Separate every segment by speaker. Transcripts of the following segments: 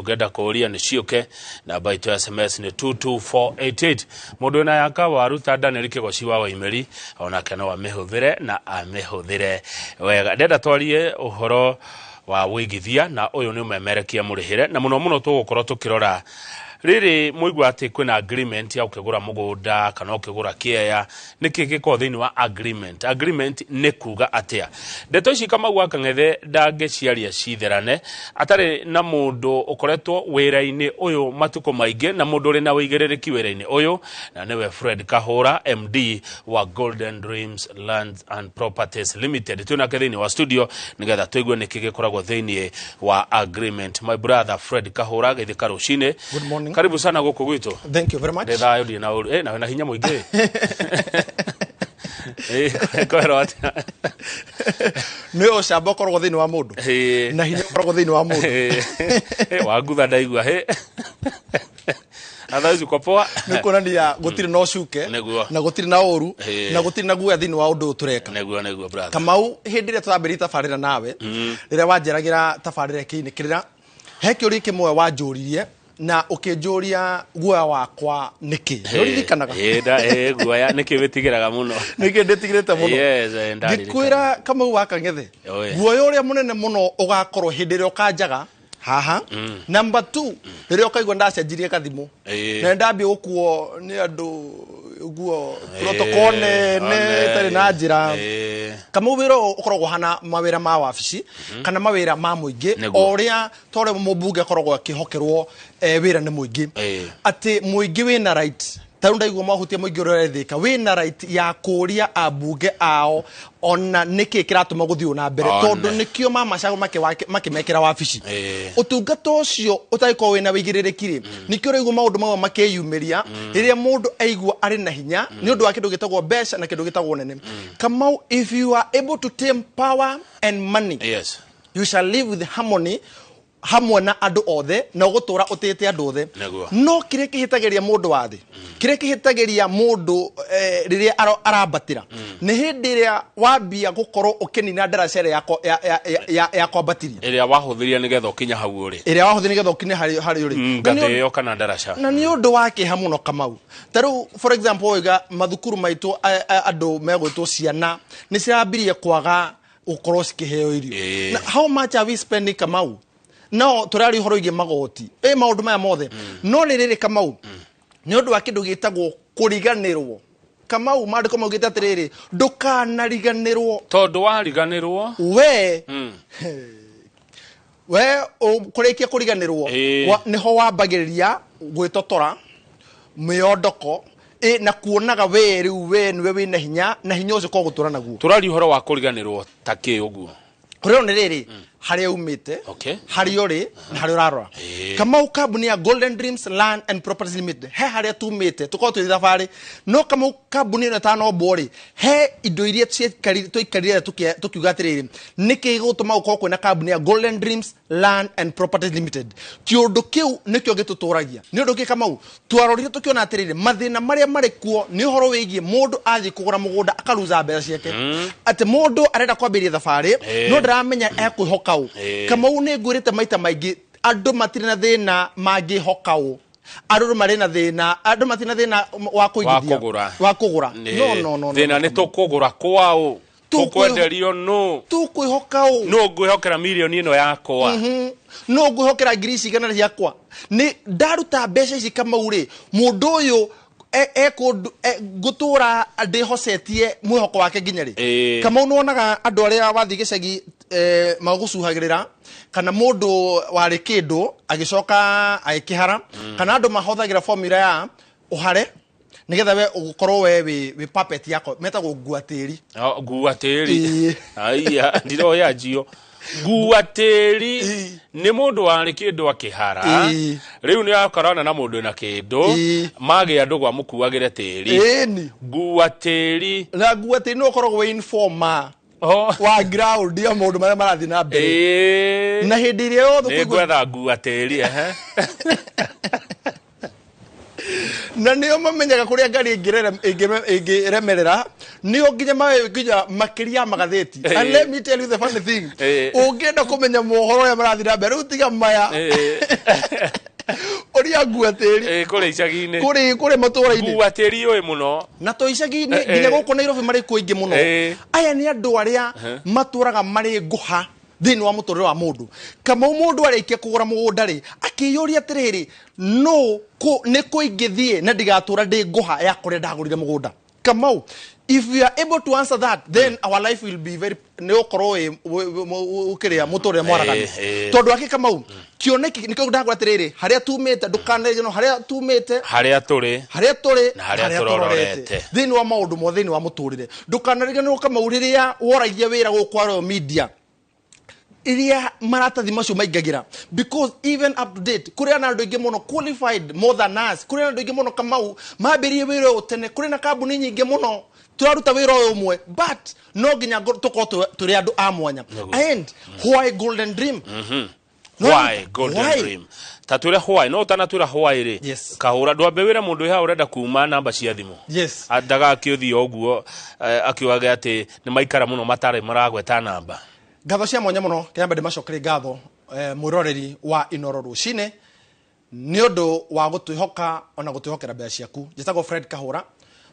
Speaker 1: ugenda kuria ni ciuke namba itu ya SMS ni 22488 mundu na yaka waruta Daniel Kigoci wa Waimeri ona kana wa mihuthire na amihuthire wega ndenda twarie uhoro wa ũigithia na uyu ni umemerekia murihire na muno tugukorwo tukirora riri muigwa ati kwina agreement ya ukigura mugunda kana ukigura kieya niki giko thini wa agreement ni kuga atia ndeto ici kama gwa kangethe ndange ciaria citherane atari na mundu ukoretwo wira-ini uyu matuko maingi na mundu ri na wigiririki wira-ini uyu na niwe Fred Kahura MD wa Golden Dreams Lands and Properties Limited tuna kathini wa studio nigetha twigwe niki gikoragwo thini wa agreement. My brother Fred Kahura githika rucine.
Speaker 2: Good morning.
Speaker 1: Karibu sana goko gwitu.
Speaker 2: Thank you very much.
Speaker 1: Ndethayo ndi na hinya muingi. Kwero ati.
Speaker 2: Nio shamba korwo thini wa mundu. Na hinya korwo thini wa mundu.
Speaker 1: Wagutha ndaigua Athazu kopoa
Speaker 2: nikuonania gutiri no cuke na gutiri na oru na gutiri na guya thini wa undu tureka
Speaker 1: neguo brother
Speaker 2: Kamau hindire twambirite tabarira nawe rire wanjeragira tabarira kiinikirira he kiuri kimwe wanjuririe na ukinjuria guya wakwa niki uririkanaga
Speaker 1: guya niki witigiraga muno
Speaker 2: niki nditigirite muno
Speaker 1: yes
Speaker 2: ndikwira Kamau wakangethe guya uria munene muno ugakorwo hindire ukanjaga haha number 2 rire ukaigwa ndacenjirie kathimu na ndambi gukuo ni andu guo protocole ne tari na njira Kamau wiro ukoragwo hana mawira ma wabici kana mawira ma muingi oria tore mubunge akoragwo akihokerwo wira ni muingi ati muingi wina right taunda igwo mahutia muingi urethika wina right ya kuria abunge ao ona niki kiratuma guthio na mbere tondu nikio mama cago makimekera wabici utungata ucio utaiko wina wigiririkiri nikio rego maundu mawa makeyumiria riria mundu aigwa ari na hinya ni undu wa kindu gitagwo besha na kindu gitagwo nene Kamau, if you are able to tame power and money,
Speaker 1: yes,
Speaker 2: you shall live with harmony hamwe na andu othe na gutura utete andu othe no kire kihitageria mundu wathi kire kihitageria mundu riria arabatira ni hindi ria wambia gukorwo ukinina ndaracere ya kwambatiria
Speaker 1: iria wahuthiria nigetha ukinya hau uri
Speaker 2: iria wahuthiria nigetha ukinya hari uri
Speaker 1: ngatheo kana ndaraca
Speaker 2: na ni undu wake hamuno Kamau taru for example oiga mathukuru maitu andu megwitwo ciana ni cirambirie kwaga ukorwo cikiheo irio na how much are we spending Kamau no turari horoige magoti maundu maya mothe no riri Kamau ni undu wa kindu gitagwo kuriganirwo Kamau mandiko maugite atiriri ndukanariganirwo
Speaker 1: tondu wariganirwo
Speaker 2: we kurikia kuriganirwo niho wambagiriria gwitotora miondoko na kuonaga we riu we niwe wina hinya na hinya ucio ko gutura naguo
Speaker 1: turari horo wa kuriganirwo taki uguo
Speaker 2: kureo ni riri hari umite hari uri na hari urarora Kamau kambuni ya Golden Dreams Land and Properties Limited he hari tumite tuko tu thafari no Kamau kambuni na tano bori he indo iria tuikarire tukiuga atiriri niki gutuma uko kwina kambuni ya Golden Dreams Land and Properties Limited kiundu kiu nikio gituturagia ni undu ki Kamau twarorire tukiona atiriri mathina maria mari kuo ni horo wigie mundu athi kugura mugunda akaruza mbeca ciake ati mundu arenda kwambiria thafari no ndaramenya ekwihoka Kamau ni ngurite maita maingi andu matire na thina mangi hokao andu mari na thina andu matire na thina wa kuigithia wa kugura no
Speaker 1: thina ni tukugura kwao tukwenderio no
Speaker 2: tukwihokao
Speaker 1: no ngwihokera milioni ino yakwa
Speaker 2: no ngwihokera ngirisi gana yakwa ni ndaruta mbeca ici Kamau ri mundu uyu gutura ndihocetie mwihoko wake nginya ri Kamau nuonaga andu aria wathi gicagi magucuhagirira kana mundu wari kindu agicoka agikihara kana andu mahothagira formula ya uhare nigetha we ukorwo we wi puppet yako metagwo nguatiri aiya
Speaker 1: ndiro ya jio nguatiri ni mundu wari kindu akihara riu ni akorana na mundu na kindu magi andu gwa mukuagire tiri nguatiri
Speaker 2: na nguatiri no korwo we informa wa ground ya mundu mara marathi na mbere na hindi iria yothe
Speaker 1: kuigwa nguatiri
Speaker 2: na nio mamenyaga kuria ngari ingiremerera nio nginya mawe nginya makiria magatheti. And let me tell you the funny thing, ungienda kumenya mohoro ya marathira mbere utiga maya oria guateri
Speaker 1: kuri icagi-ini
Speaker 2: kuri matura-ini
Speaker 1: guateri oi muno
Speaker 2: na to icagi-ini nginya guko Nairobi mari kuingi muno. Aya ni andu aria maturaga mari nguha thini wa muturire wa mundu. Kama mundu arikia kugura mugunda ri akiyuria atiriri no ni kuingithie na ndigatura ndi nguha ya kuria ndagurire mugunda. Kamau, if we are able to answer that, then our life will be very neokorwo ukiria muturire mwaragani. Tondu aki Kamau kioneki niko ndagura atiriri haria tumite ndukanere no haria tumite
Speaker 1: haria turi
Speaker 2: na haria turorete thini wa maundu mo thini wa muturire. Ndukanere no Kamau riria woragia wira gukwaro media iria maratathi macio maingagira, because even up to date kuri ana andu ingi muno qualified more than us, kuri ana andu ingi muno Kamau mabirie wira utene, kuri na kambuni nyingi muno turaruta wira umwe, but no nginya tuko turi andu a mwanya. And why golden dream?
Speaker 1: Why golden dream? Tatwira why no tanatura why ri kahura ndwambe wira mundu iha urenda kuma namba cia thimu andaga akiuthi oguo akiwaga ati ni maikara muno matare maragweta namba.
Speaker 2: Gatho cia mwanya muno kiambe ndimacokere gatho mwiroreri wa Inoro Rucine ni undu wa gutwihoka ona gutwihokera mbea ciaku. Njitagwo Fred Kahura,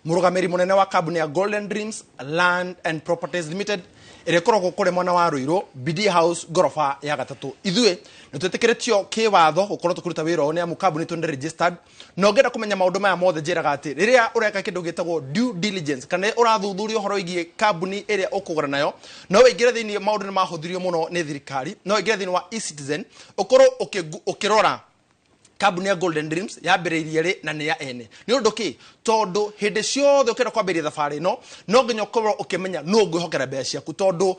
Speaker 2: murugamiri munene wa kambuni ya Golden Dreams Land and Properties Limited ire korogwo kure mwana wa Ruiru BD House gorofa ya gatatu. Ithue nitwitikiritio kiwatho gukorwo tukuruta wira one amu kambuni tunde registered no ngenda kumenya maundu maya mothe njiraga ati riria ureka kindu gitagwo due diligence kana urathuthuria horo igie kambuni iria ukugura nayo no wingire thini maundu ni mahuthirio muno ni thirikari no wingire thini wa e-citizen ukorwo ukirora kambuni ya Golden Dreams yambiriirie ri na ni ya ene ni undu ki tondu hindi ciothe ukira kwambiria thabari no nginya ukorwo ukimenya no ngwihokera mbea ciaku tondu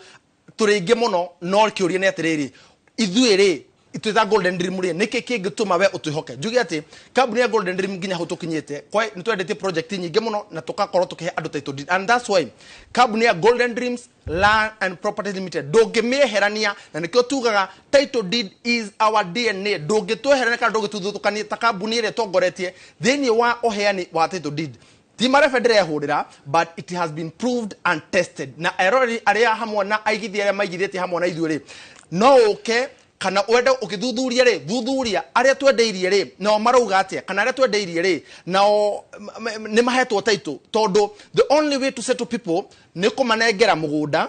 Speaker 2: turingi muno no kiuria ni atiriri ithue ri itwita Golden Dream ri niki kingituma we utwihoke njugi ati kambuni ya Golden Dream nginya hu tukinyite kwa ni twendete project nyingi muno na tukakorwo tukihe andu title deed, and that's why kambuni ya Golden Dreams Land and Properties Limited ndungimieherania na nikio tugaga title deed is our DNA. Ndungitweherania kana ndungituthukania ta kambuni ire tongoretie thini wa oheani wa title deed ti marefedere hurira, but it has been proved and tested na error aria hamwe na aigithia aria maigithite hamwe na ithuĩ ri no uke kana wenda ukithuthuria ri thuthuria aria twendeirie ri no marauga atia kana aria twendeirie ri no ni mahetwo title tondu the only way to settle people ni kumanengera mugunda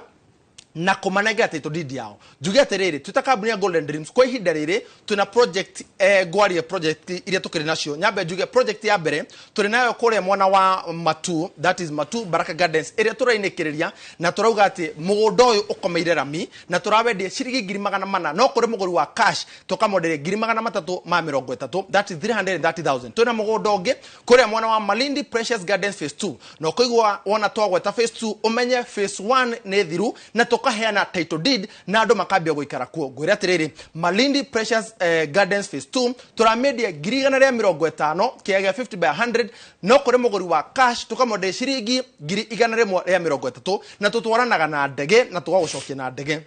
Speaker 2: na kumanengera title deed yao. Njugi atiriri twita kambuni ya Golden Dreams kwa ihinda riri tuna project gwaria project iria tukiri nacio. Nyambe njugi project ya mbere turi nayo kuria mwana wa Matu, that is Matu Baraka Gardens iria turainekiriria na turauga ati mugunda uyu ukomeire rami na turawendie ciringi 400 no kuri muguri wa cash tukamondere 330 that is 330,000. Tuna mugunda ungi kuria mwana wa Malindi Precious Gardens phase 2 no kuigwa wona twagweta phase 2 umenye phase 1 ni thiru na tukaheana title deed na andu makambia guikara kuo. Gwira atiriri Malindi Precious Gardens phase 2 turamedia 150 kiaga 50 by 100 no kuri muguri wa cash tukamondere ciringi 130 na tutwaranaga na ndege na tugagucokia na ndege.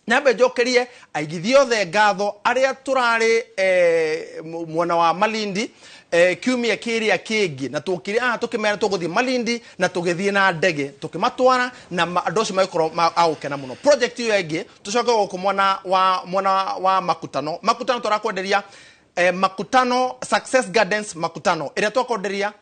Speaker 2: Nyambe njokerie aigithio the ngatho aria turari mwana wa Malindi kiumia kiria kingi na tukiri tukimera tuguthie Malindi na tugithie na ndege tukimatwara na andu acio magikoro aukena muno. Project iyo ingi tucoke guku mwana wa makutano turakwenderia Makutano Success Gardens Makutano iria twakwenderia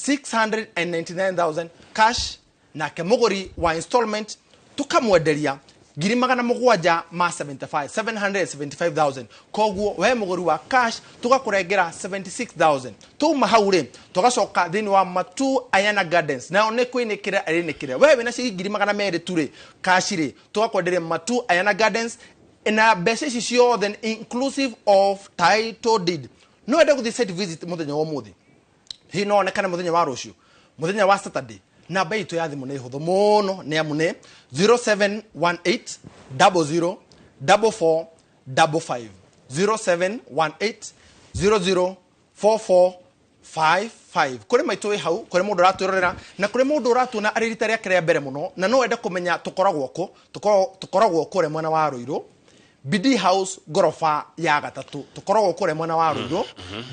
Speaker 2: 699,000 cash na kemuguri wa installment tukamwenderia 775,000 koguo we muguri wa cash tugakurengera 76,000 tuma haure tugacoka thini wa Matu Ayana Gardens na one kwinikira arinikire wewe na ciringi 200 ture cash ri tugakwenderia Matu Ayana Gardens na mbeca ici ciothe inclusive of title deed. No wenda guthie site visit muthenya wa muthi hino onekana muthenya wa rucio muthenya wa Saturday na bei to ya thimu ne huthu muno ne amune 0718 00 44 55 0718 00 44 55. Kuri maitwe hau kuri mundu ratwirorera na kuri mundu ratuna aririta ria kire mbere muno na no wenda kumenya tukoragwo kure mwana wa Ruiru Bidii House gorofa ya gatatu tukoragwo kure mwana wa Ruiru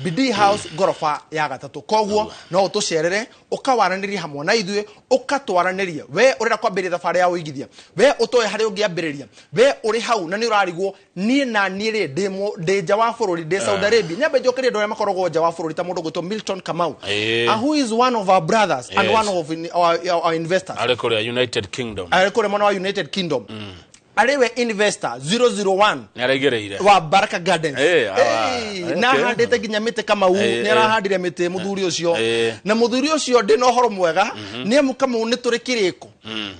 Speaker 2: Bidii House gorofa ya gatatu koguo no utucerere ukawaraniria hamwe na ithuĩ ukatwaraniria we urenda kwambĩrĩria thabarĩ ya ũigithia we utoe harĩ ũngĩambĩrĩria we uri hau na nĩ ũrarigwo niĩ na niĩ rĩ ndĩ nja wa bũrũri ndĩ Saudi Arabia nyambe njokerie andũ arĩa makoragwo nja wa bũrũri ta mũndũ gwĩtwo Milton Kamau who is one of our brothers and one of our investors
Speaker 1: arĩ kũrĩa United Kingdom
Speaker 2: mwana wa United Kingdom Arewe investor 001
Speaker 1: nĩaraigereire
Speaker 2: wa Baraka Gardens na handite ginya mite kama u nĩarahandire mite muthuri ucio na muthuri ucio ndĩ na ũhoro mwega nĩ Kamau nĩ tũrĩ kĩrĩko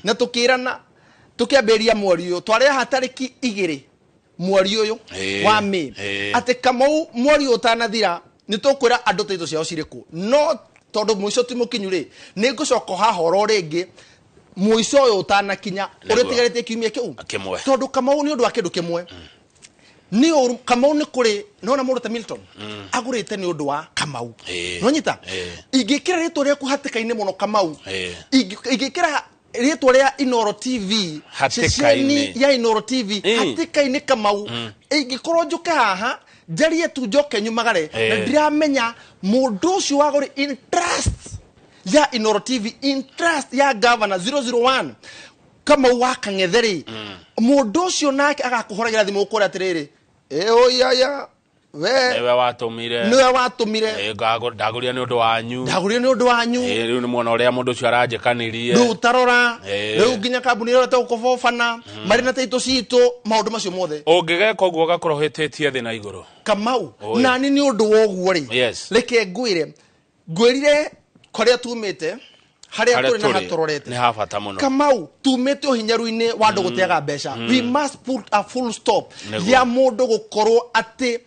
Speaker 2: na tukĩrana tukiambĩria mweri ũyũ twarĩ hatariki 2 mweri ũyũ wa Mei ati Kamau mweri ũtanathira nĩ tũkwĩra andũ taito ciao cirĩkũ no tondu muico ti mukinyu rĩ nĩ ngũcoka haha oro rĩngĩ muico ũyũ ũtanakinya ũrĩa tigarĩtie kiumia kĩu tondu Kamau nĩ ũndũ wa kĩndũ kĩmwe nĩ Kamau nĩ kũrĩ nona mũndũ ta Milton agũrĩte nĩ ũndũ wa Kamau no nyita ingĩkĩra rĩtwa rĩaku hatĩka-inĩ mũno Kamau ingĩkĩra rĩtwa rĩa Inoro TV ceceni ya Inoro TV hatĩka-inĩ Kamau ingĩkorwo njũke haha njarie tu njoke nyumagare na ndiramenya mũndũ ũcio wagũrĩ interest ya Inoro TV interest ya governor 001 Kamau wa Kang'etheri mũndũ ũcio nake agakuhoragira thimũ ũkũrĩa atirĩrĩ oyaya we niwe watumire
Speaker 1: ndagũria nĩ ũndũ wanyu
Speaker 2: rĩu
Speaker 1: nĩ muona ũrĩa mũndũ ũcio aranjĩkanirie
Speaker 2: rĩu tarora rĩu nginya kambuni ĩyo tegũkobobana marĩ na taito citũ maũndũ macio mothe
Speaker 1: ũngĩgeka ũguo ũgakorwo hĩtĩtie thĩ na igũrũ
Speaker 2: Kamau nani nĩ ũndũ wa ũguo rĩ reke ngwĩrire kũrĩa tumĩte harĩa tũrĩ na hatororete
Speaker 1: nĩ habata mũno
Speaker 2: Kamau tumĩte ũhinyaru-inĩ wa andũ gũteaga mbeca we must put a full stop ya mũndũ gũkorwo atĩ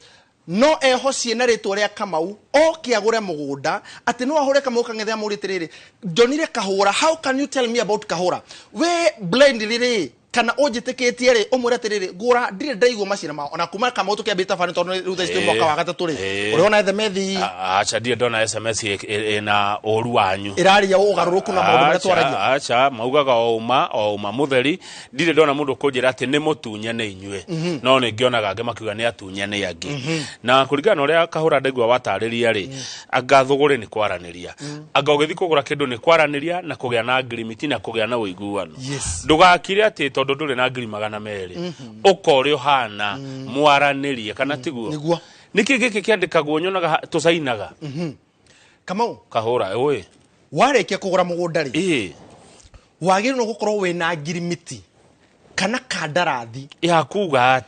Speaker 2: no ehocie na rĩtwa rĩa Kamau oke agũre mũgũnda atĩ no ahũre Kamau Kang'etheri amũrĩte rĩrĩ ndonire kahũra how can you tell me about kahũra we blindly rĩ kana ũnjĩtĩkĩtie rĩ ũmwĩre atĩrĩrĩ ngũra ndirĩ ndaigua macira mao ona kuma Kamau tũkĩambĩte tabarĩ tondũ rĩu thaa ici mwaka wa gatatũ rĩ ũrĩona SMS
Speaker 1: acha ndirĩ ndona SMS ĩna ũru wanyu
Speaker 2: ĩraria ũgarũrũku na maũndũ marĩa twaragia
Speaker 1: acha maugaga o uma mũtheri ndirĩ ndona mũndũ kũnjĩra atĩ nĩ mũtunye nĩ inyuĩ no nĩ ngĩonaga angĩ makiuga nĩ atunye nĩ angĩ na kũringana na ũrĩa Kahũra ndaigua watarĩria rĩ anga thũgũrĩ nĩ kwaranĩria anga ũgĩthiĩ kũgũra kĩndũ nĩ kwaranĩria na kũgĩa na agreement na kũgĩa na ũiguano ndũgakire atĩ tondu ndũrĩ na ngiri 200 ũkorĩ ũhana mwaranĩrie kana tiguo nĩkĩ gĩkĩ kĩandĩkagwo nyonaga tũcainaga
Speaker 2: Kamau
Speaker 1: Kahũra ũĩ
Speaker 2: warĩkia kũgũra mũgũnda rĩ wagĩrĩirwo gũkorwo wĩna ngirimiti kana kandarathi
Speaker 1: yakuga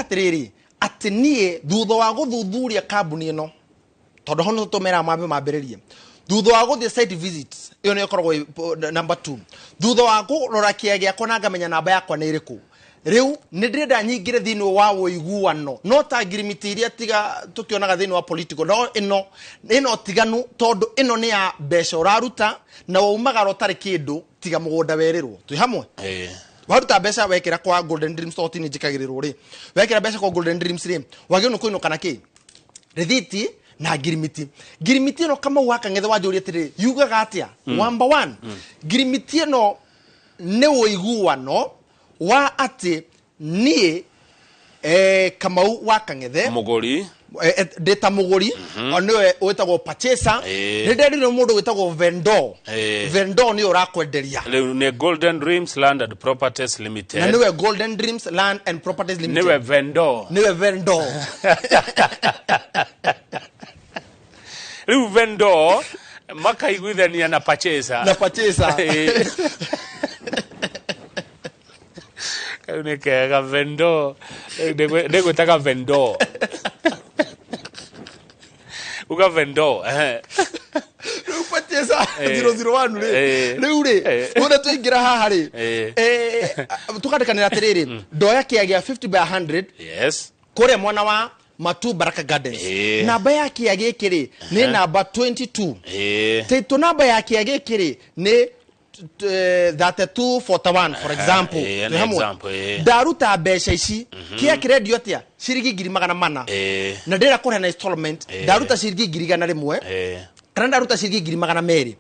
Speaker 2: atĩrĩrĩ atĩ niĩ thutha wa gũthuthuria kambuni ĩno tondu ho nĩ tũtũmera mambĩrĩrie thutha wa gũthiĩ site visits iyo nĩ ĩkoragwo number 2 thutha wa kũrora kĩaya gĩakwa na ngamenya namba yakwa nĩ ĩrĩkũ rĩu nĩ ndĩrenda nyingĩre thĩinĩ wa ũiguano no ta ngirimiti iria tiga tũkĩonaga thĩinĩ wa political no ĩno tiganu tondũ ĩno nĩ ya mbeca ũraruta na waumagara ũtarĩ kĩndũ tiga mũgũnda werĩrwo twĩ hamwe waruta mbeca wekĩra kwa Golden Dreams toti nĩ njĩkagĩrĩrwo rĩ wekĩra mbeca kwa Golden Dreams rĩ wagĩrĩirwo nĩ kũinũka na kĩ rĩthiti na ngirimiti ĩno Kamau wa Kang'etheri wanjũria atĩrĩ yugaga atĩa number 1 ngirimiti ĩno nĩ ũiguano wa atĩ niĩ Kamau wa Kang'etheri
Speaker 1: mũgũri
Speaker 2: ndĩta mũgũri niwe wĩtagwo purchaser nĩ nderirwo mũndũ wĩtagwo vendor nĩ ũrakwenderia
Speaker 1: rĩu nĩ Golden Dreams Land and Properties Limited
Speaker 2: na niwe Golden Dreams Land and Properties Limited
Speaker 1: niwe vendor rĩu vendor makaiguithania na purchaser nĩ kega vendor ndĩgwĩtaga vendor uga vendor
Speaker 2: rĩu purchaser 001 rĩu rĩ ũrĩa tũingĩra haha rĩ tũkandĩkanĩra atĩrĩrĩ ndoya kĩaya gĩa 50 by 100 kũrĩa mwana wa Matu Baraka Gardens namba ya kĩaya gĩkĩ rĩ nĩ namba 22 taito namba ya kĩaya gĩkĩ rĩ nĩ 3241 for example ndaruta mbeca ici kĩaya kĩrendio atĩa ciringi 400 na ndĩra kũrĩha na installment ndaruta ciringi 100 kana ndaruta ciringi 200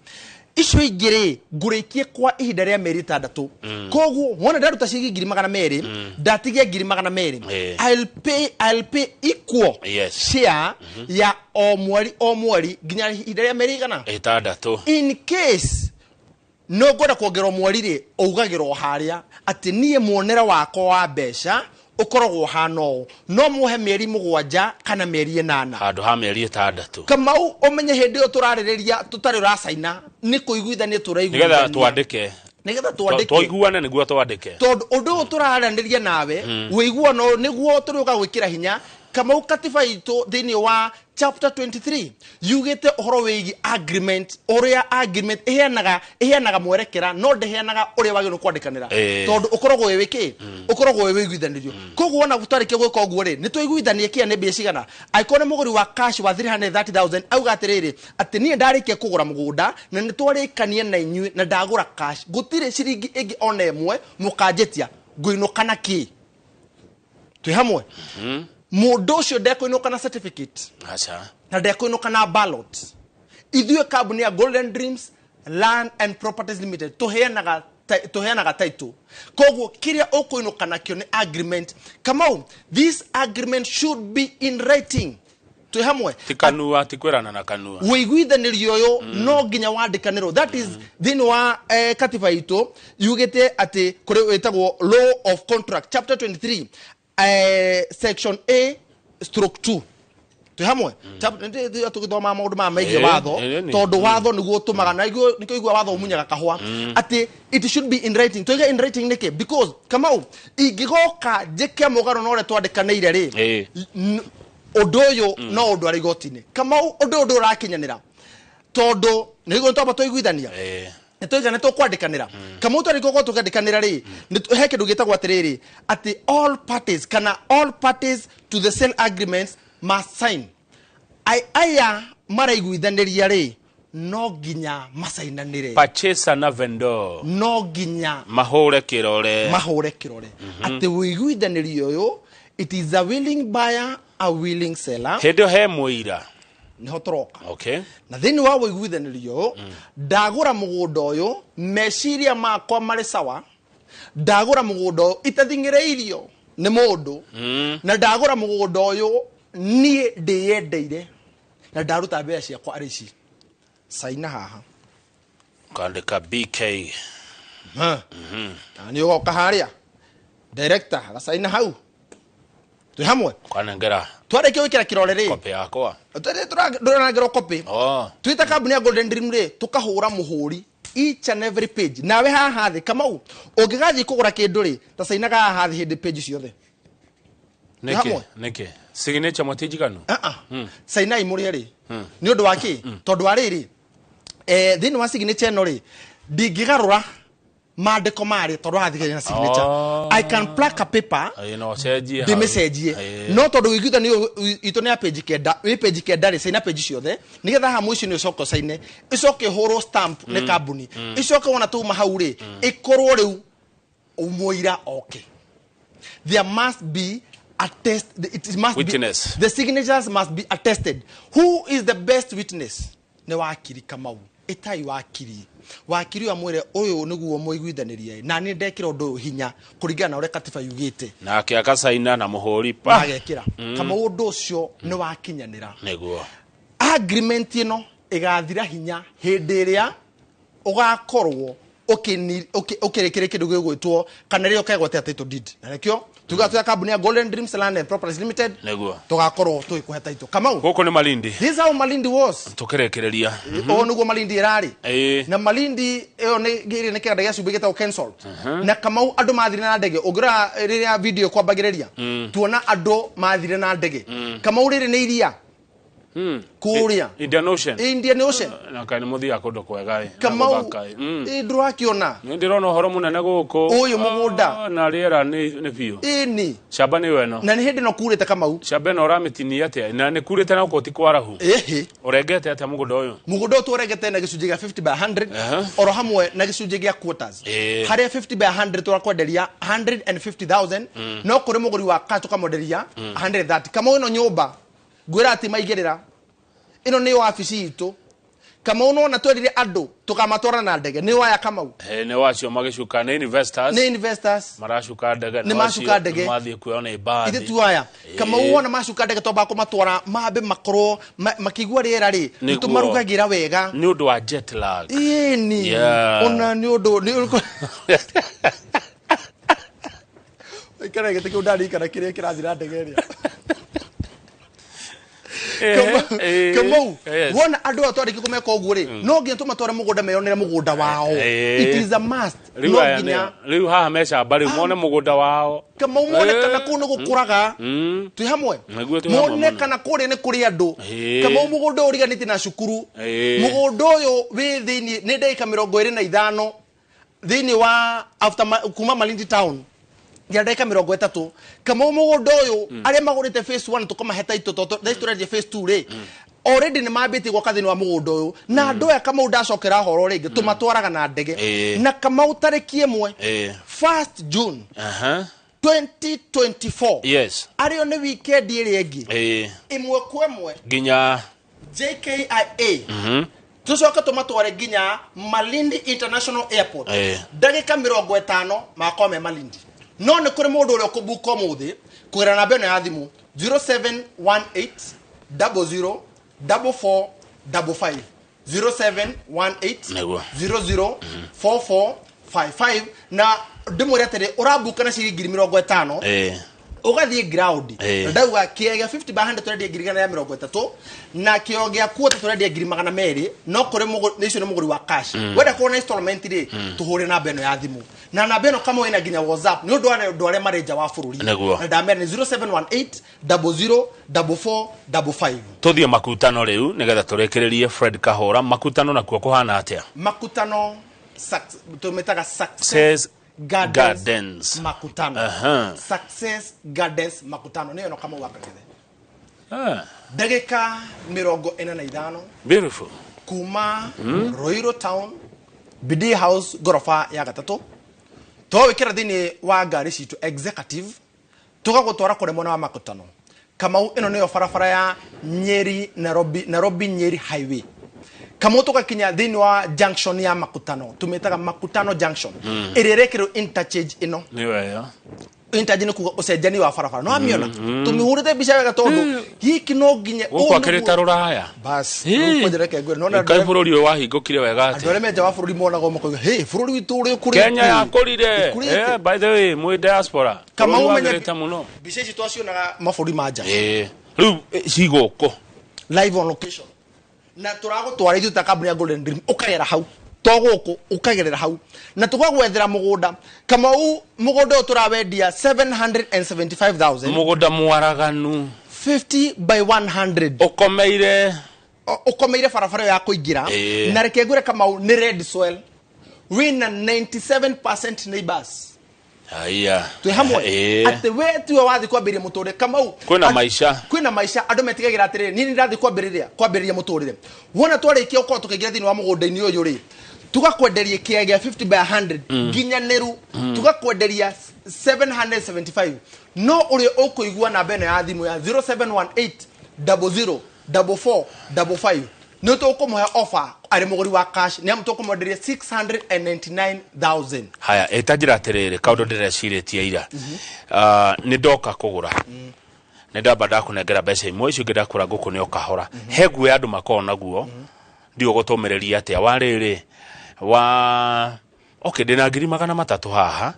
Speaker 2: icio ingire ngurikie kwa ihinda rĩa mĩeri 6 koguo wona ndaruta ciringi 200 ndatigia 200 I'll pay equal share ya o mweri nginya ihinda rĩa mĩeri
Speaker 1: 6
Speaker 2: in case no ngoda kuongerwo mweri ri ugagirwo haria ati nie muonera wako wa mbeca ukoragwo hano no muhe mĩeri 7 kana mĩeri 8
Speaker 1: handu ha mĩeri 6
Speaker 2: Kamau umenye hindi yo turarĩrĩria tutari uracaina ni kuiguithania turaiguithania
Speaker 1: nigetha twandĩke twaiguane niguo twandĩke
Speaker 2: tondu undu turaranĩria nawe wĩiguano niguo turiuka gwĩkĩra hinya Kamau katiba itu thini wa chapter 23 yugite uhoro wigi agreement uria agreement iheanaga mwerekera no ndeheanaga uria wagino kwandikanira tondu ukoragwo wiki ukoragwo wiguithanirio koguo ona gutarike gwika oguo ri ni twiguithanie kia ne mbia cigana aikone muguri wa cash wa 330,000 auga atiriri ati nie ndarikie kugura mugunda na ni twarikanie na inyui na ndagura cash gutire ciringi ingi ona emwe mukanjetia nguinukana ki twi hamwe Mundu ucio ndekuinuka na certificate na ndekuinuka na ballot ithuĩ kambuni ya Golden Dreams Land and Properties Limited tuheanaga title koguo kiria ukuinuka nakio ni agreement Kamau this agreement should be in writing twi hamwe
Speaker 1: tikanua tikwirana na kanua
Speaker 2: wiguithanirio yo no nginya wandikaniro that is thini wa katiba itu yugite ati kuri wetagwo law of contract chapter 23 section A/2 tu hamwe tukithoma maundu ma maigi watho tondu watho niguo tumaga na niko igua watho umunyaga kahwa ati it should be in writing tuiga in writing nike because Kamau ingigoka njike mugaro no re twandikaneire ri undu uyu no undu ari gotine Kamau undu urakinyanira tondu niguo twaba tuiguithania nitoigana to kwandikanira Kamau twari koko tukandikanira ri he kindu gitagwo atiriri ati all parties to the sale agreements must sign aya maraiguithaniria ri no ginya masainanire
Speaker 1: purchaser na vendor
Speaker 2: no ginya
Speaker 1: mahure kirore
Speaker 2: ati wiguithanirio yo it is a willing buyer a willing seller
Speaker 1: hendo he muira
Speaker 2: ni hotoroka
Speaker 1: okay
Speaker 2: na thini wa wiguithanirio ndagura mugunda uyu meciria makwa mari sawa ndagura mugunda itathingireirio ni mundu na ndagura mugunda uyu nie ndiyendeire na ndaruta mbeca ciakwa arici saina haha
Speaker 1: kandika BK
Speaker 2: ni ugoka haria director gasaina hau tu hamwe
Speaker 1: kwanengera
Speaker 2: twareke wikira kiroreri
Speaker 1: kopi yakwa
Speaker 2: turangero kopi twita kambuni ya Golden Dream ri tukahura muhuri each and every page nawe haha thi Kamau ungigathi kugura kindu ri ta sainaga haha thi hindi page ciothe
Speaker 1: neke signature motijiganu
Speaker 2: saina imuri ri ni undu waki tondu ariri thini wa signature no ri ndingigarura maandiko mari tondu hathigire na signature I can pluck a paper the message no tondu wiguitha ni ito ni page kenda ri saina page ciothe nigetha ha mwici ni ucoke saine icoke horo stamp ne kambuni icoke wona tu mahau ri ikorwo riu umuira okay there must be
Speaker 1: witness.
Speaker 2: The signatures must be attested. Who is the best witness? Ne wakiri Kamau etai wakiri wa mwere uyu niguo muiguithanirie na ni ndekira undu hinya kuringana na ure katiba yugite
Speaker 1: na akiaka saina na muhuri pa
Speaker 2: agekira Kamau undu ucio ni wakinyanira
Speaker 1: niguo
Speaker 2: agreement ino igathira hinya hindi ria ugakorwo ukirekere kindu gigwitwo kana rio kegwete title deed na nikio tugatwa kambuni ya Golden Dreams Land and Properties Limited tugakorwo tuikuhe title Kamau
Speaker 1: goko ni Malindi
Speaker 2: this how Malindi was
Speaker 1: tukirekereria
Speaker 2: o nugo Malindi irari na Malindi eo ni giri ne kenda yacu bigeta cancel na Kamau andu mathire na ndege ugira riria video kwambagiriria tuona andu mathire na ndege Kamau riri ni iria kuria
Speaker 1: Indian Ocean
Speaker 2: na
Speaker 1: kana muthia kundu kwega
Speaker 2: Kamau ndru akiona
Speaker 1: ndirona horo munene guku
Speaker 2: uyu mugunda
Speaker 1: na riera ni biu
Speaker 2: ni
Speaker 1: shamba ni weno
Speaker 2: na ni hindi no kurite Kamau
Speaker 1: shamba no ramitini atia na ni kurite na ukoti kwarahu urengete atia mugunda uyu
Speaker 2: turegete na gicunji gia 50 by 100 oro hamwe na gicunji gia quarters haria 50 by 100 turakwenderia 150,000 no kuri muguri wa katu kamoderia 130 Kamau ino nyumba gwira ati maigirira ino ni office itu kama unaona twerire andu tukamatwara na ndege ni waya Kamau
Speaker 1: ne wacio magishuka ne investors marashuka ndege
Speaker 2: ne mashuka ndege
Speaker 1: mathie kuona ibadi
Speaker 2: ite tuaya kama uona mashuka ndege toba kumatwara mabe makoro makigwa riera ri tumarugagira wega
Speaker 1: ni undu wa jet lag
Speaker 2: ni ona ni undu ni ikara gete ko ndari kana kiria kirathira ndege ria Kamau wona andu atwariki kumeka uguo ri no nginya tumatwara mugunda meyonere mugunda wao it is a must no nginya
Speaker 1: riu haha meca bari mone mugunda wao
Speaker 2: Kamau mone kana kunu gukuraga twi hamwe mone kana kuri ni kuri andu Kamau mugunda uriganite na cukuru mugunda uyu wi thini ni ndagika 25 thini wa after kuma Malindi town ya ndagika 30 Kamau mugunda uyu aria magurite phase 1 tukamaheta ito toto thisturage phase 2 ri already ni mabiti gwa kathini wa mugunda uyu na andu ya Kamau ndacokera horo ringi tumatwaraga na ndege na Kamau tariki imwe 1st June 2024
Speaker 1: yes
Speaker 2: ario ni weekend iri ingi imwe kwemwe
Speaker 1: ginya
Speaker 2: JKIA tucoka tumatware ginya Malindi International Airport ndagika 50 makome Malindi no ni kuri mundu uri kubuka muthi kwira na beno ya thimu 0718 004455 0718 004455 na ndimurete urabuka na ciringi 50 ugathie ground ndauga kiega 50 by 100 twendia ngirigana ya 30 na kiogia kuota twendia ngiri 200 no kuri nicio ni muguri wa cash wenda kuona installment ri tuhure na beno ya thimu na beno kama wina ginya WhatsApp ni undu wale mareja wa bururi na ndamene 0718 004455
Speaker 1: tuthie makutano riu nigetha turekererie Fred Kahora makutano na kuo kuhana atia
Speaker 2: makutano tumetaga success Gardens makutano Success Gardens makutano niyo no kama wakagithe ndagika 45
Speaker 1: beautiful
Speaker 2: kuma Roiro Town BD House gorofa ya gatatu twawikira thini wa ngari citu executive tugagutwara kure mwana wa makutano Kamau ino niyo farafara ya Nyeri Nairobi Nyeri highway Kamau tukakinya thini wa junction ya makutano tumetaga makutano junction irerekero interchange ino
Speaker 1: niwe
Speaker 2: interchange kuga ucenjani wa farafara no amiona tumihurite bica wega tondu hiki no nginya
Speaker 1: ukwakirita ruraya
Speaker 2: bas kujereke ngwe no
Speaker 1: na kai bururi wa hingukire wega ati
Speaker 2: andore meja wa bururi monago mukoiga hey bururi witu uri kuri
Speaker 1: Kenya yakurire by the way mu diaspora
Speaker 2: Kamau menyereta muno bica ici twacionaga maburi manja
Speaker 1: riu cigoko
Speaker 2: live on location na turagutwara ithu ta kambuni ya Golden Dream ukagera hau toguku ukagerera hau na tugagwethera mugunda Kamau mugunda turawendia 775,000
Speaker 1: mugunda mwaraganu
Speaker 2: 50 by 100 ukomeire farafara ya kuingira na reke ngure Kamau ni red soil wina 97% neighbors
Speaker 1: aya
Speaker 2: tu hamwe ate wetu wathi kwambiria muturire Kamau kwina maisha andu metigagira atire nini ndathi kwambiria muturire wona twarikia uko tukigira thini wa mugunda-ini uyu ri tugakwenderia kiega 50 by 100 ginya neru tugakwenderia 775 no uri ukuigua na beno ya thimu ya 0718 004455 no tukumuhe offer ari muguri wa cash ni amtukumuenderia 699,000
Speaker 1: haya etajira atiriri kaundo ndireciretie ira ni ndoka kugura ni ndabada kunengera mbeca imwe icio ngidakura nguku ni okahora hegwe andu makona guo ndio gutumireria atia wariri wa okay dina ngiri 300 haha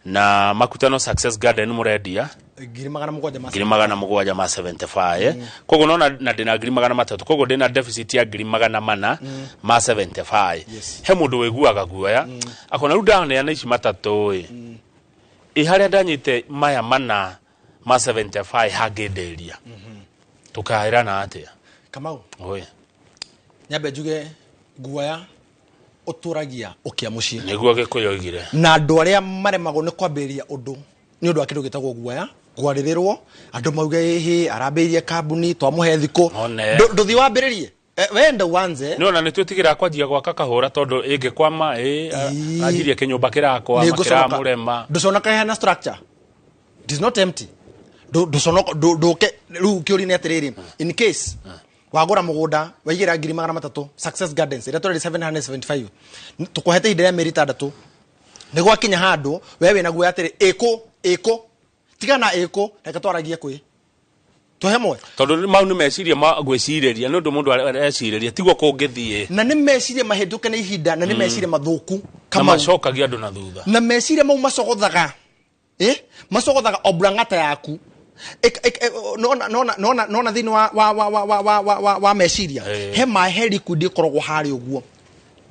Speaker 1: na makutano Success Garden murendia
Speaker 2: ngiri 775
Speaker 1: kogo nona na dina ngiri 300 kogo dina deficit ya ngiri 475 he mundu weguaga guoya akona ru down ya ici matatu haria ndanyite maya mana ma 75 hagenderia tukairana atia
Speaker 2: Kamau
Speaker 1: oi
Speaker 2: nyabe juge guoya uturagia ukia mucii
Speaker 1: niguo gikuyoigire
Speaker 2: na andu aria maremagwo ni kwambiria undu ni undu akindu gitagwo guoya gwaririrwo andu mauga hihi arambirie kambuni twamuhe thiko nduthi wambiririe wenda wanze
Speaker 1: no na nitwitigira kwanjia gwaka kahura tondu ingikwama ajirie kinyumba kirakwa makira murema
Speaker 2: ndusona kahana structure it is not empty ndusona nduke ru kiuri ni atiriri in case wagura mugunda waigira 300 Success Gardens ira tore 775 tukuhete hinde ya meri 6 nigwa kinya handu wewe na guya atiri eko tigana eko reka twaragie kwi tuhemwe
Speaker 1: tondu mau ni meciria ma gwicireria nundu mundu arecireria tigwo kungithie
Speaker 2: na ni meciria maheduke na ihinda na ni meciria mathuku
Speaker 1: kama macokagia andu na thutha
Speaker 2: na meciria mau macogothaga macogothaga obrangata yaku nona thini wa meciria he maheri kundi korogwo hari uguo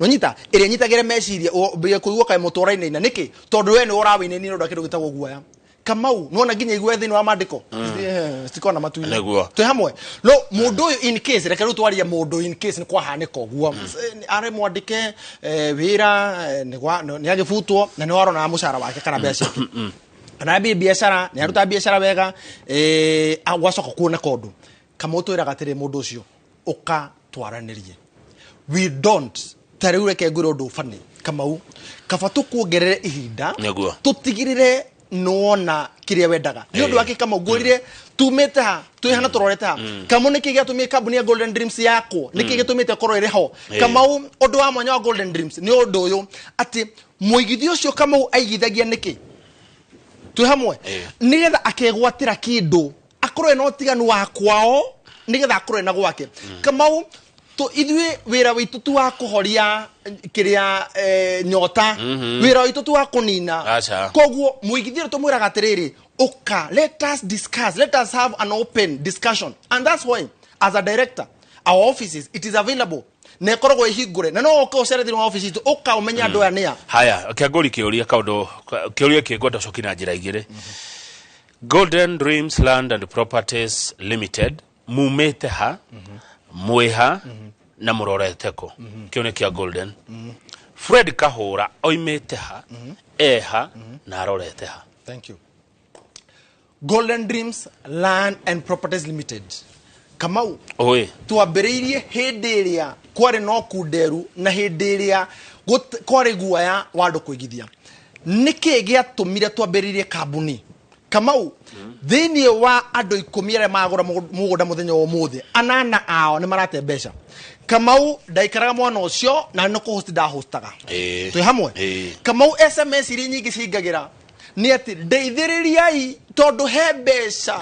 Speaker 2: nonyita ire nyitagire meciria biye kuigwa kai muturaine ina niki tondu we ni urawine ni ndoda kindu gitagwo guoya kamau nona ginya igwe thini wa mandiko stikona matuine twe hamwe no mundu in case reka rutwaria mundu in case ni kwa haniko guo are mwandike wira ni agifutwo na ni warona mushara wake kana biacara kana biacara ni aruta biacara wega agwacoka kuona kondu kamau twiraga atiri mundu ucio uka twaranirie we don't tarure ke nguro ndu fani kamau kabatu kuongerere ihinda tutigirire nona kiria wendaga ni undu wake kama ngurire tumete ha twihana turorete ha kama niki giatumie kambuni ya Golden Dreams yako niki gitumite koro ire ho kama undu wa mwanya wa Golden Dreams ni undu uyu ati muigithio ucio kama aigithagia niki twi hamwe nigetha akegwatira kindu akorwe no tiganu wa kwao nigetha akorwe na gwake kama to ithwe wira witu tu wa kuhoria kiria nyota wira witu tu wa kunina koguo muigithiro to mwiraga atiriri uka let us discuss, let us have an open discussion, and that's why as a director our offices it is available ne korogwo ihingure na no uka ucere thini wa office itu uka umenya andu aya nia
Speaker 1: haya kiaguri kiuria kaundu kiuria kingwenda cokina njira igire Golden Dreams Land and Properties Limited mumete ha mweha na muroreteko kione kia Golden Fred Kahura oimete ha eha na arorete ha.
Speaker 2: Thank you. Golden Dreams Land and Properties Limited kamau tuambiriirie hindi iria kwari no kunderu na hindi iria kwari guaya wandu kuigithia niki giatumire tuambiriirie kambuni kamau thini wa andu 10 aria magura mugunda muthenya wa muthi anana ao ni marate mbeca kamau ndaikaraga mwana ucio na no kuhost da hostaga twi hamwe kamau SMS iri nyingi cingagira ni ati ndeithiririai tondu he mbeca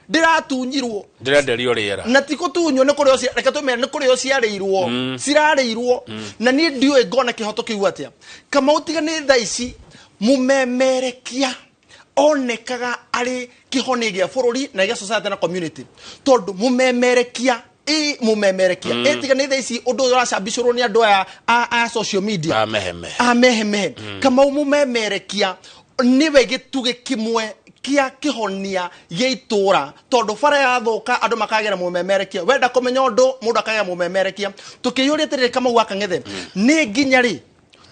Speaker 1: ndiratunyirwo ndirenderio riera
Speaker 2: na tiko tunyo ne kuri ocia reka tumere ne kuri ocia riirwo cirariirwo na ni ndio ngona kihoto kiu atia kamau tiga ni thaici mumemerekia onekaga ari kihoni gia bururi na gia society na community tondu mumemerekia tiga ni thaici undu uracambicurwo ni andu a social media ameheme kama mumemerekia niwe gituge kimwe kia kihonia geitura tondu fara ya thoka andu makagera mumemerekia wenda kumenya undu mundu akagera mumemerekia tukiyuria tirire kama waka ngethe ni nginyari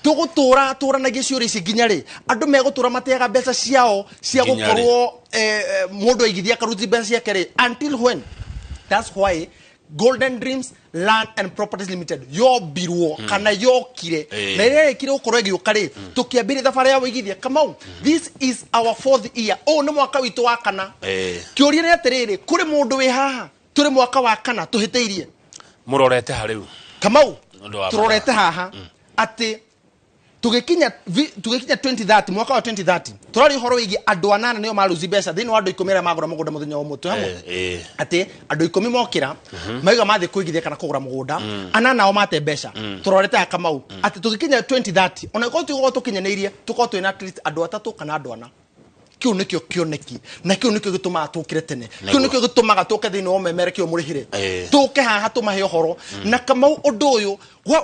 Speaker 2: tugutura na giciuri ici nginyari andu megutura matega mbeca ciao cia gukorwo mundu aigithia karuti mbeca ciake ri until when. That's why Golden Dreams Land and Properties Limited yobirwo kana yokire na ire kire ukorwo giuka ri tukiambire thabara ya wigithia kamau this is our 4th year ni mwaka witu wa kana kiuria ni atiriri kuri mundu wi haha turi mwaka wa kana tuhiteirie
Speaker 1: murorete hariu
Speaker 2: kamau turorete haha ati tugekinya 2030 mwaka wa 2030 turari horo igi andu anana niyo maruzi mbeca thini wa andu 10 aria magura mugunda muthenya wa mutu hamwe ati andu 10 mokira maiga mathi kuigithia kana kugura mugunda anana o mate mbeca turorete kamau ati tugekinya 2030 ona ko tugo tukinyaneirie tuko twina at least andu 3 kana andu 4 kiu nikio kioneki na kiu nikio gituma tukire tene kiu nikio gitumaga tuke thini wa memerekio murihire tuke haha tumahe horo na kamau undu uyu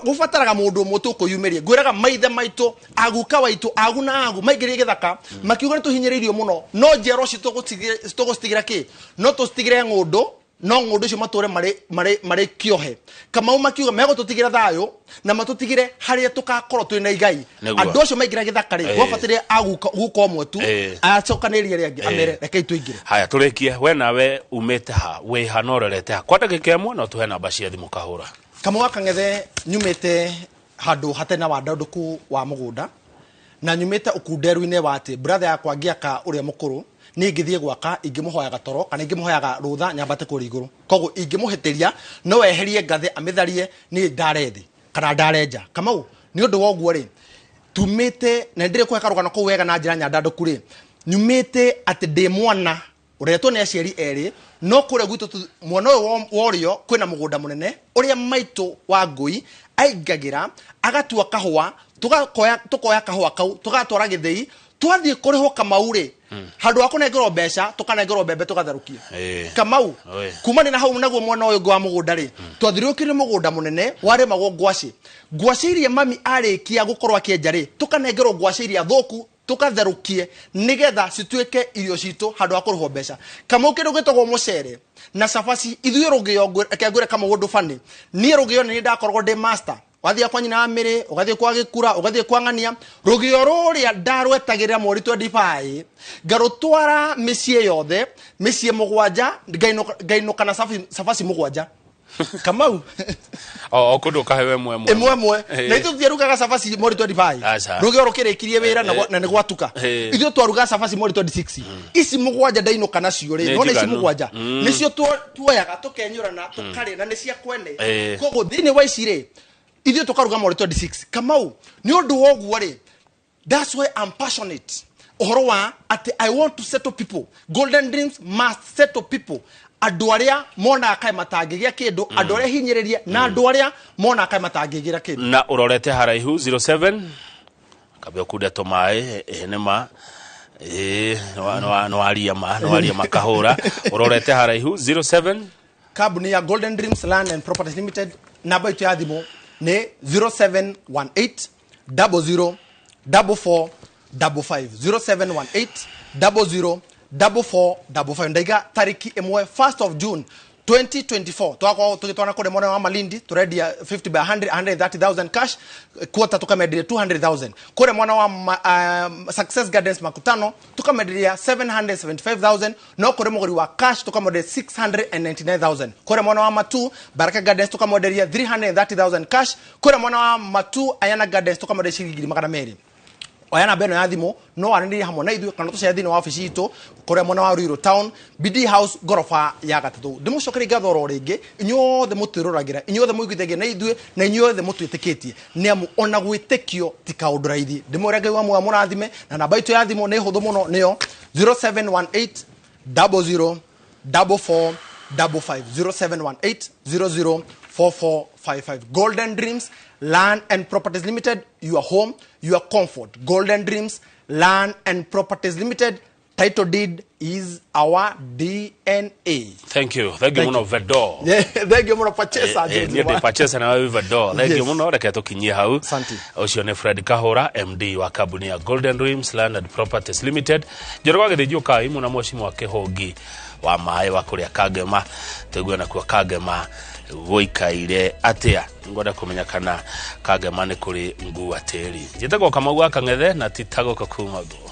Speaker 2: gufataraga mundu mutu kuyumeria gwiraga maithe maitu aguka waitu aguna agu maigirie githaka makiuga ni tuhinyiririo muno no njero citugustigira ki no tustigire ngundu no ngundu cio mature mari kiohe kamau makiuga mego tutigira thayo na matutigire haria tukakorwo twina igai andu acio maigira githaka ri gwafatire aguka guko mwetu acokanirie ringi amere rekei tuingire
Speaker 1: haya turekie we nawe umete ha we hanorerete ha kwata gikemwe no tuhe namba cia thimu kahura
Speaker 2: kamau akangethe nyumite handu hatena wa ndanduku wa mugunda na nyumite ukunderu-ine wa ati brother yakwa ngiaka uria mukuru ni ngithie gwaka ingimuhoyaga toro kana ingimuhoyaga rutha nyambate kuri iguru koguo ingimuhitiria no weherie ngathi amitharie ni ndarethi kana ndarenja Kamau ni undu wa guo ri tumite na ndire kwa karugano ko wega na njira nyandanduku ri nyumite ati ndi mwana uretwo ni aciari eri no kure gwitu mwana worio kwina mugunda munene uria maitu wa ngui aingagira agatua kahua tukoya kahua kau tugatwara githei twathie kuriho Kamau ri handu akunengerwo mbeca tukanengerwo mbembe tugatharukia Kamau kumani na hau naguo mwana uyu ngwa mugunda ri twathirukire mugunda munene waremagwo ngwaci iria mami arikia gukorwo akienja ri tukanengerwo ngwaci iria thuku tukatharukie nigetha cituike irio citu handu akurwo mbeca Kamau kindu gitagwo mucere na cabaci ithuĩ rugio akengwire Kamau undu fani nie rugio ni ndakorwo ndi master wathia kwa nyina amiri ugathie kwa gikura ugathie kwa ngania rugio ruria ndarwetagirira mweri 25 ngarutwara micie yothe micie mugwanja ngaino kana cabaci mugwanja Kamau
Speaker 1: kundu kahewe
Speaker 2: emwe na ithu thirugaga cabaci mweri 25 rugio rukirikirie wira na ni gwatuka ithu twaruga cabaci mweri 26 ici mugwanja ndaino kana cio ri no ici mugwanja nicio tuoyaga tukenyurana tukari na ni cia kwene koguo thini wa ici ri ithu tukaruga mweri 26 Kamau ni undu wa guo ri that's why I'm passionate ohoro wa ati I want to settle people golden dreams must settle people andu aria mona akae matangigia kindu andu aria hinyiriria na andu aria mona akae matangigira kindu
Speaker 1: na urorete haraihu 07 kabio kuda tomai enema no aria makahura urorete haraihu 07
Speaker 2: kabuni ya Golden Dreams Land and Properties Limited namba itu ya thimu ni 0718 00 44 55 0718 00 4455 ndaiga tariki emwe 1st of June 2024 twako tukitwana kule mwana wa Malindi turedia 50 by 130,000 cash quarter tukamedia 200,000 kule mwana wa Success Gardens Makutano tukamedia 775,000 no kule mugori wa cash tukamedia 699,000 kule mwana wa Matu Baraka Gardens tukamedia 330,000 cash kule mwana wa Matu Ayana Gardens tukamedia shilingi magana meri oyana beno ya thimo no arindi hamwe na ithu kana tucia thini wa office itu kuria mwana wa Ruiru Town BD House gorofa ya gatatu ndimucokeri gathoro ringi inyothe mutiruragira inyothe muigithagia na ithu na inyothe mutwitikitie niamu ona gwitikio tikaundu raithi ndimurege wa mwa murathime na namba itu ya thimo ni huthu muno niyo 0718 00 44 55 0718 00 4455 Golden Dreams Land and Properties Limited, your home, your comfort. Golden Dreams Land and Properties Limited, title deed is our DNA.
Speaker 1: Thank you muno Vedor.
Speaker 2: Yeah, thank you muno purchase agent.
Speaker 1: Ni purchase na Vedor. Thank you muno reke tukinyie hau.
Speaker 2: Asante.
Speaker 1: Ucio ni Fred Kahura MD wa kabuni ya Golden Dreams Land and Properties Limited. Jorwa githiju kai muna moshimu wa Kihogi wa mai wa kuria Kagema. Tegwa na kwa Kagema goikaire atia ngoda kumenya kana Kagema ni kuri ngua teri. Jitagwo Kamau Akang'ethe na titago kakuma go.